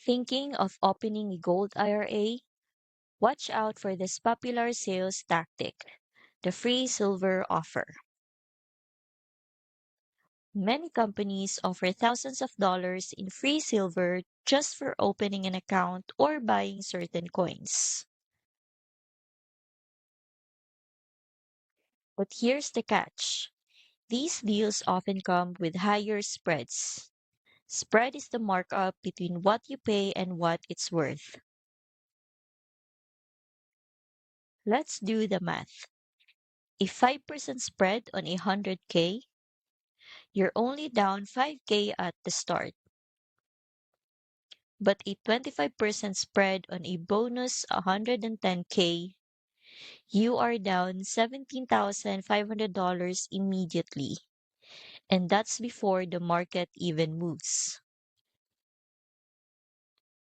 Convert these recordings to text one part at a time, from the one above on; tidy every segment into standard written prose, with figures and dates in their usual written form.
Thinking of opening a Gold IRA? Watch out for this popular sales tactic, the free silver offer. Many companies offer thousands of dollars in free silver just for opening an account or buying certain coins. But here's the catch. These deals often come with higher spreads. Spread is the markup between what you pay and what it's worth. Let's do the math. A 5% spread on 100K, you're only down 5K at the start. But a 25% spread on a bonus 110K, you are down $17,500 immediately. And that's before the market even moves.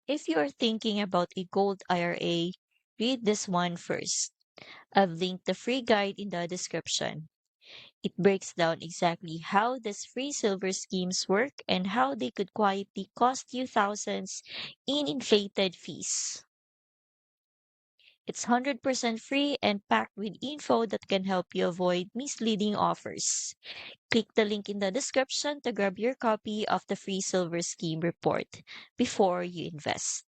If you are thinking about a gold IRA, read this one first. I've linked the free guide in the description. It breaks down exactly how these free silver schemes work and how they could quietly cost you thousands in inflated fees. It's 100% free and packed with info that can help you avoid misleading offers. Click the link in the description to grab your copy of the free silver scheme report before you invest.